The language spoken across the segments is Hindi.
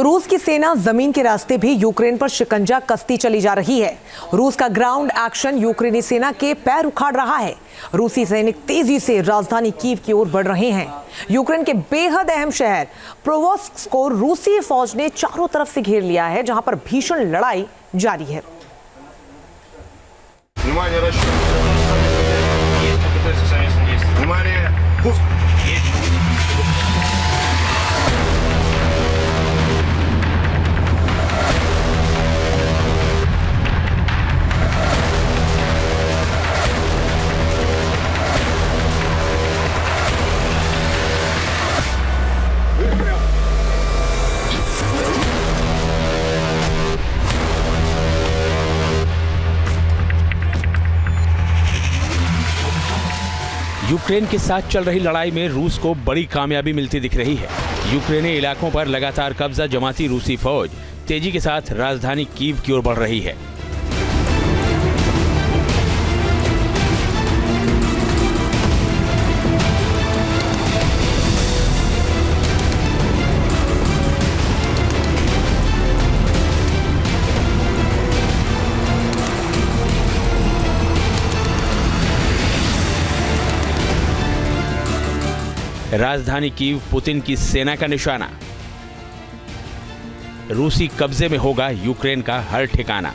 तो रूस की सेना जमीन के रास्ते भी यूक्रेन पर शिकंजा कसती चली जा रही है। रूस का ग्राउंड एक्शन यूक्रेनी सेना के पैर उखाड़ रहा है। रूसी सैनिक तेजी से राजधानी कीव की ओर बढ़ रहे हैं। यूक्रेन के बेहद अहम शहर प्रोवोस्क को रूसी फौज ने चारों तरफ से घेर लिया है, जहां पर भीषण लड़ाई जारी है। यूक्रेन के साथ चल रही लड़ाई में रूस को बड़ी कामयाबी मिलती दिख रही है। यूक्रेनी इलाकों पर लगातार कब्जा जमाती रूसी फौज तेजी के साथ राजधानी कीव की ओर बढ़ रही है। राजधानी कीव पुतिन की सेना का निशाना। रूसी कब्जे में होगा यूक्रेन का हर ठिकाना।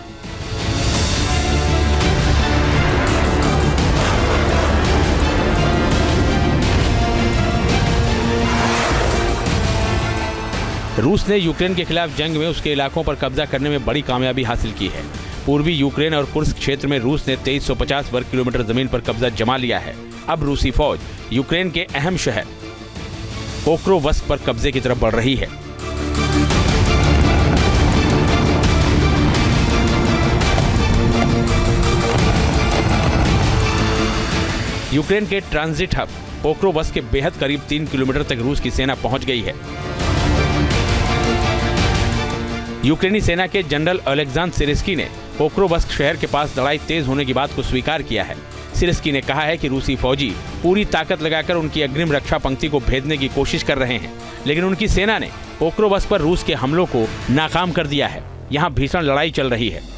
रूस ने यूक्रेन के खिलाफ जंग में उसके इलाकों पर कब्जा करने में बड़ी कामयाबी हासिल की है। पूर्वी यूक्रेन और कुर्स्क क्षेत्र में रूस ने 2350 वर्ग किलोमीटर जमीन पर कब्जा जमा लिया है। अब रूसी फौज यूक्रेन के अहम शहर पोक्रोवस्क पर कब्जे की तरफ बढ़ रही है। यूक्रेन के ट्रांजिट हब पोक्रोवस्क के बेहद करीब 3 किलोमीटर तक रूस की सेना पहुंच गई है। यूक्रेनी सेना के जनरल ओलेक्सांद्र सिरस्की ने पोक्रोवस्क शहर के पास लड़ाई तेज होने की बात को स्वीकार किया है। सिरस्की ने कहा है कि रूसी फौजी पूरी ताकत लगाकर उनकी अग्रिम रक्षा पंक्ति को भेदने की कोशिश कर रहे हैं, लेकिन उनकी सेना ने पोक्रोवस्क पर रूस के हमलों को नाकाम कर दिया है। यहां भीषण लड़ाई चल रही है।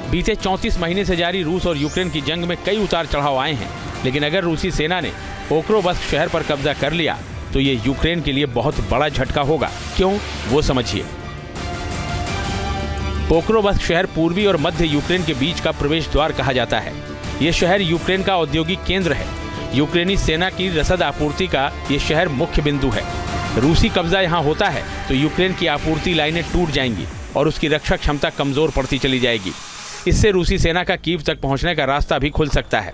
बीते 34 महीने से जारी रूस और यूक्रेन की जंग में कई उतार चढ़ाव आए हैं, लेकिन अगर रूसी सेना ने पोक्रोवस्क शहर पर कब्जा कर लिया तो ये यूक्रेन के लिए बहुत बड़ा झटका होगा। क्यों, वो समझिए। पोक्रोवस्क शहर पूर्वी और मध्य यूक्रेन के बीच का प्रवेश द्वार कहा जाता है। ये शहर यूक्रेन का औद्योगिक केंद्र है। यूक्रेनी सेना की रसद आपूर्ति का ये शहर मुख्य बिंदु है। रूसी कब्जा यहाँ होता है तो यूक्रेन की आपूर्ति लाइनें टूट जाएंगी और उसकी रक्षा क्षमता कमजोर पड़ती चली जाएगी। इससे रूसी सेना का कीव तक पहुंचने का रास्ता भी खुल सकता है।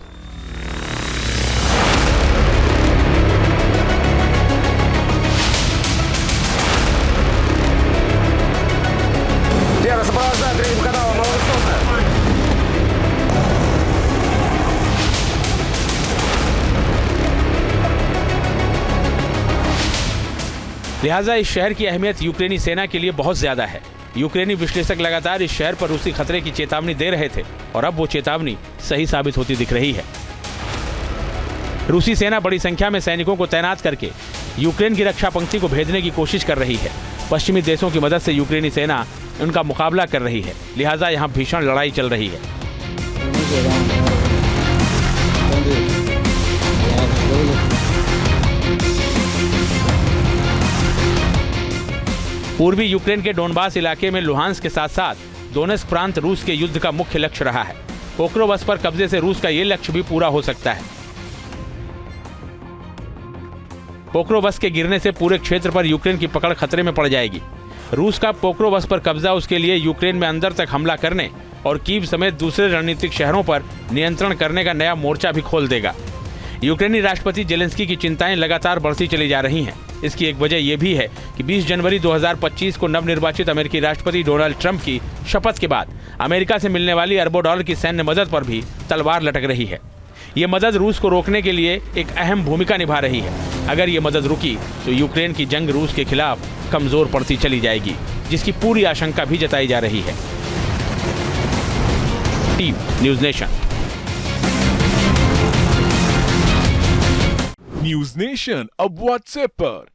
लिहाजा इस शहर की अहमियत यूक्रेनी सेना के लिए बहुत ज्यादा है। यूक्रेनी विश्लेषक लगातार इस शहर पर रूसी खतरे की चेतावनी दे रहे थे और अब वो चेतावनी सही साबित होती दिख रही है। रूसी सेना बड़ी संख्या में सैनिकों को तैनात करके यूक्रेन की रक्षा पंक्ति को भेदने की कोशिश कर रही है। पश्चिमी देशों की मदद से यूक्रेनी सेना उनका मुकाबला कर रही है, लिहाजा यहाँ भीषण लड़ाई चल रही है। पूर्वी यूक्रेन के डोनबास इलाके में लुहांस्क के साथ साथ दोनेत्स्क प्रांत रूस के युद्ध का मुख्य लक्ष्य रहा है। पोक्रोवस्क पर कब्जे से रूस का ये लक्ष्य भी पूरा हो सकता है। पोक्रोवस्क के गिरने से पूरे क्षेत्र पर यूक्रेन की पकड़ खतरे में पड़ जाएगी। रूस का पोक्रोवस्क पर कब्जा उसके लिए यूक्रेन में अंदर तक हमला करने और कीव समेत दूसरे रणनीतिक शहरों पर नियंत्रण करने का नया मोर्चा भी खोल देगा। यूक्रेनी राष्ट्रपति जेलेंस्की की चिंताएं लगातार बढ़ती चली जा रही हैं। इसकी एक वजह यह भी है कि 20 जनवरी 2025 को नवनिर्वाचित अमेरिकी राष्ट्रपति डोनाल्ड ट्रंप की शपथ के बाद अमेरिका से मिलने वाली अरबों डॉलर की सैन्य मदद पर भी तलवार लटक रही है। ये मदद रूस को रोकने के लिए एक अहम भूमिका निभा रही है। अगर ये मदद रुकी तो यूक्रेन की जंग रूस के खिलाफ कमजोर पड़ती चली जाएगी, जिसकी पूरी आशंका भी जताई जा रही है। Team news nation. News nation अब व्हाट्सएप पर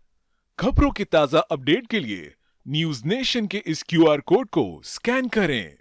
खबरों के ताजा अपडेट के लिए न्यूज नेशन के इस क्यूआर कोड को स्कैन करें।